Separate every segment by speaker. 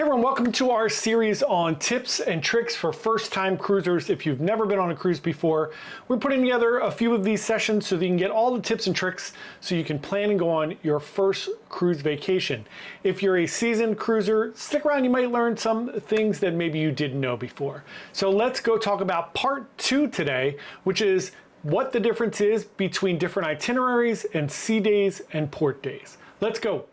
Speaker 1: Hi everyone, welcome to our series on tips and tricks for first-time cruisers. If you've never been on a cruise before, we're putting together a few of these sessions so that you can get all the tips and tricks so you can plan and go on your first cruise vacation. If you're a seasoned cruiser, stick around, you might learn some things that maybe you didn't know before. So let's go talk about part 2 today, which is what the difference is between different itineraries and sea days and port days. Let's go.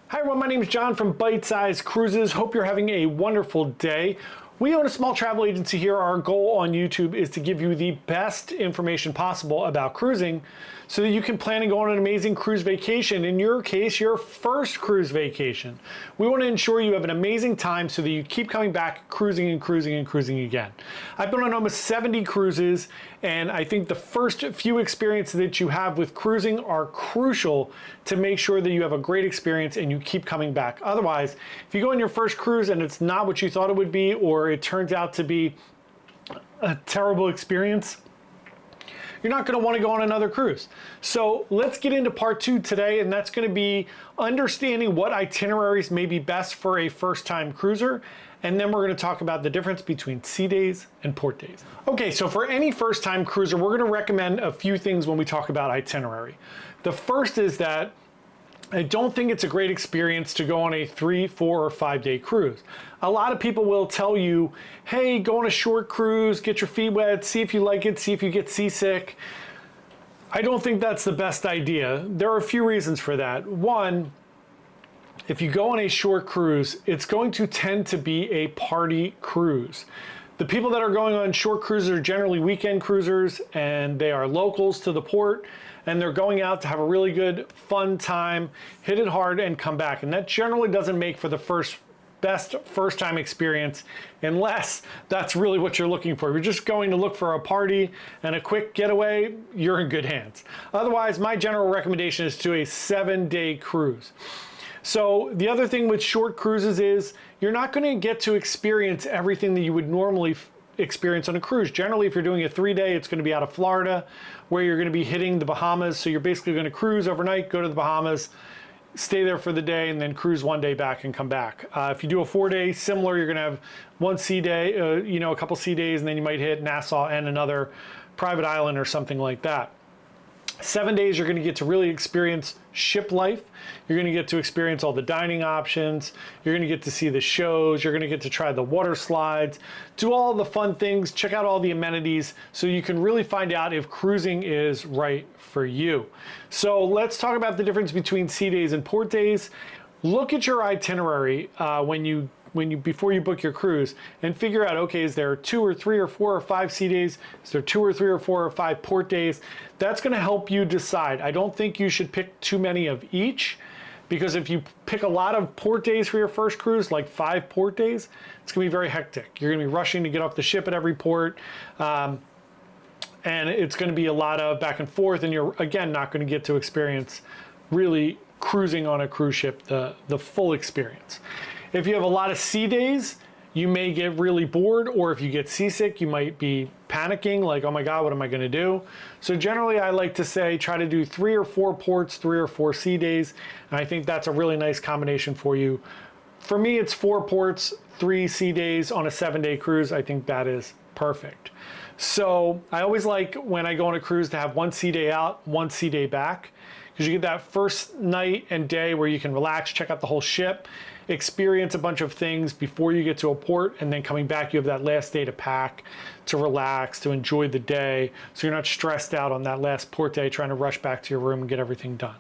Speaker 1: Hi everyone, my name is John from Byte Cruises. Hope you're having a wonderful day. We own a small travel agency here. Our goal on YouTube is to give you the best information possible about cruising so that you can plan and go on an amazing cruise vacation. In your case, your first cruise vacation. We want to ensure you have an amazing time so that you keep coming back cruising and cruising and cruising again. I've been on almost 70 cruises, and I think the first few experiences that you have with cruising are crucial to make sure that you have a great experience and you keep coming back. Otherwise, if you go on your first cruise and it's not what you thought it would be, or it turns out to be a terrible experience, you're not going to want to go on another cruise. So let's get into part 2 today, and that's going to be understanding what itineraries may be best for a first-time cruiser, and then we're going to talk about the difference between sea days and port days. Okay, so for any first-time cruiser, we're going to recommend a few things when we talk about itinerary. The first is that I don't think it's a great experience to go on a 3, 4, or 5-day cruise. A lot of people will tell you, hey, go on a short cruise, get your feet wet, see if you like it, see if you get seasick. I don't think that's the best idea. There are a few reasons for that. One, if you go on a short cruise, it's going to tend to be a party cruise. The people that are going on short cruises are generally weekend cruisers, and they are locals to the port, and they're going out to have a really good, fun time, hit it hard, and come back. And that generally doesn't make for the best first-time experience unless that's really what you're looking for. If you're just going to look for a party and a quick getaway, you're in good hands. Otherwise, my general recommendation is to a 7-day cruise. So the other thing with short cruises is you're not going to get to experience everything that you would normally experience on a cruise. Generally, if you're doing a 3-day, it's going to be out of Florida, where you're going to be hitting the Bahamas. So you're basically going to cruise overnight, go to the Bahamas, stay there for the day, and then cruise 1 day back and come back. If you do a 4-day, similar, you're going to have one sea day, a couple sea days, and then you might hit Nassau and another private island or something like that. 7 days, you're going to get to really experience ship life. You're going to get to experience all the dining options. You're going to get to see the shows. You're going to get to try the water slides, do all the fun things, check out all the amenities so you can really find out if cruising is right for you. So let's talk about the difference between sea days and port days. Look at your itinerary before you book your cruise and figure out, okay, is there 2 or 3 or 4 or 5 sea days? Is there 2 or 3 or 4 or 5 port days? That's going to help you decide. I don't think you should pick too many of each, because if you pick a lot of port days for your first cruise, like 5 port days, it's going to be very hectic. You're going to be rushing to get off the ship at every port. And it's going to be a lot of back and forth, and you're, again, not going to get to experience really cruising on a cruise ship, the full experience. If you have a lot of sea days, you may get really bored, or if you get seasick, you might be panicking, like, oh my God, what am I going to do? So generally, I like to say try to do 3 or 4 ports, 3 or 4 sea days, and I think that's a really nice combination for you. For me, it's 4 ports, 3 sea days on a 7-day cruise. I think that is perfect. So I always like, when I go on a cruise, to have 1 sea day out, 1 sea day back, because you get that first night and day where you can relax, check out the whole ship, experience a bunch of things before you get to a port, and then coming back, you have that last day to pack, to relax, to enjoy the day, so you're not stressed out on that last port day trying to rush back to your room and get everything done.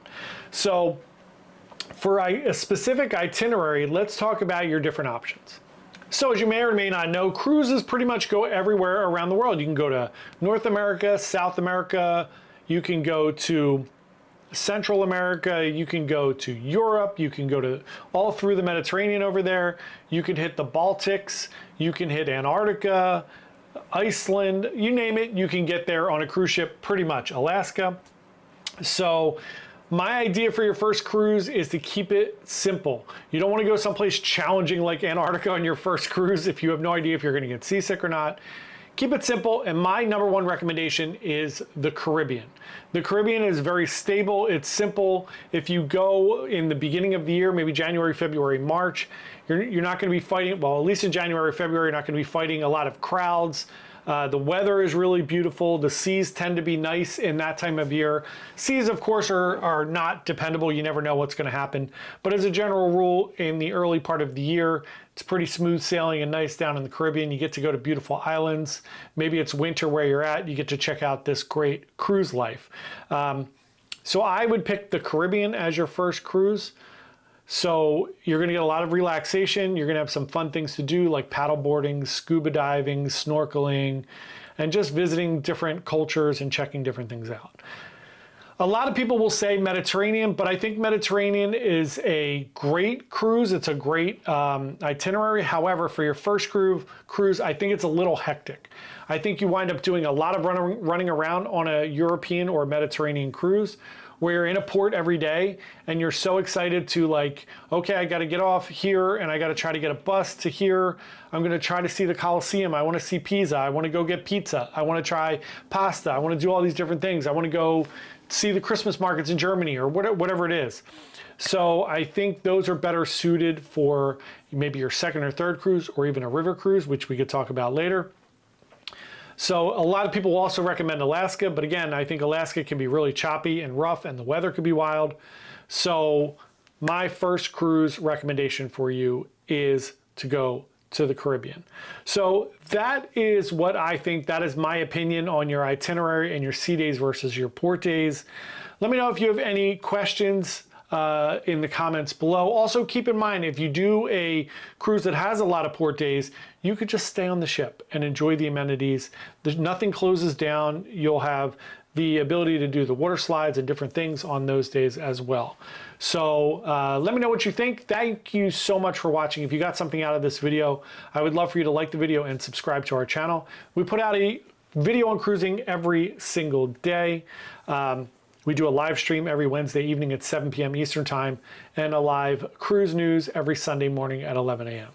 Speaker 1: So for a specific itinerary, let's talk about your different options. So as you may or may not know, cruises pretty much go everywhere around the world. You can go to North America, South America, you can go to Central America, you can go to Europe, you can go to all through the Mediterranean over there, you can hit the Baltics, you can hit Antarctica, Iceland, you name it, you can get there on a cruise ship, pretty much, Alaska. So my idea for your first cruise is to keep it simple. You don't want to go someplace challenging like Antarctica on your first cruise if you have no idea if you're going to get seasick or not. keep it simple, and my number one recommendation is the Caribbean. The Caribbean is very stable, it's simple. If you go in the beginning of the year, maybe January, February, March, you're not going to be fighting, well, at least in January, February, you're not going to be fighting a lot of crowds. The weather is really beautiful. The seas tend to be nice in that time of year. Seas, of course, are not dependable. You never know what's going to happen. But as a general rule, in the early part of the year, it's pretty smooth sailing and nice down in the Caribbean. You get to go to beautiful islands. Maybe it's winter where you're at. You get to check out this great cruise life. So I would pick the Caribbean as your first cruise. So you're going to get a lot of relaxation. You're going to have some fun things to do like paddleboarding, scuba diving, snorkeling, and just visiting different cultures and checking different things out. A lot of people will say Mediterranean, but I think Mediterranean is a great cruise. It's a great itinerary. However, for your first cruise, I think it's a little hectic. I think you wind up doing a lot of running around on a European or Mediterranean cruise, where you're in a port every day and you're so excited to like, okay, I got to get off here and I got to try to get a bus to here. I'm going to try to see the Colosseum. I want to see Pisa. I want to go get pizza. I want to try pasta. I want to do all these different things. I want to go see the Christmas markets in Germany or whatever it is. So I think those are better suited for maybe your second or third cruise or even a river cruise, which we could talk about later. So a lot of people will also recommend Alaska, but again, I think Alaska can be really choppy and rough and the weather could be wild. So my first cruise recommendation for you is to go to the Caribbean. So that is what I think, that is my opinion on your itinerary and your sea days versus your port days. Let me know if you have any questions in the comments below. Also keep in mind, if you do a cruise that has a lot of port days, you could just stay on the ship and enjoy the amenities. Nothing closes down. You'll have the ability to do the water slides and different things on those days as well. So let me know what you think. Thank you so much for watching. If you got something out of this video, I would love for you to like the video and subscribe to our channel. We put out a video on cruising every single day. We do a live stream every Wednesday evening at 7 p.m. Eastern Time and a live cruise news every Sunday morning at 11 a.m.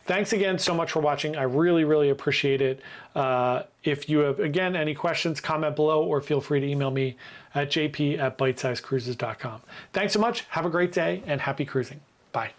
Speaker 1: Thanks again so much for watching. I really, really appreciate it. If you have, again, any questions, comment below or feel free to email me at jp@bitesizecruises.com. Thanks so much. Have a great day and happy cruising. Bye.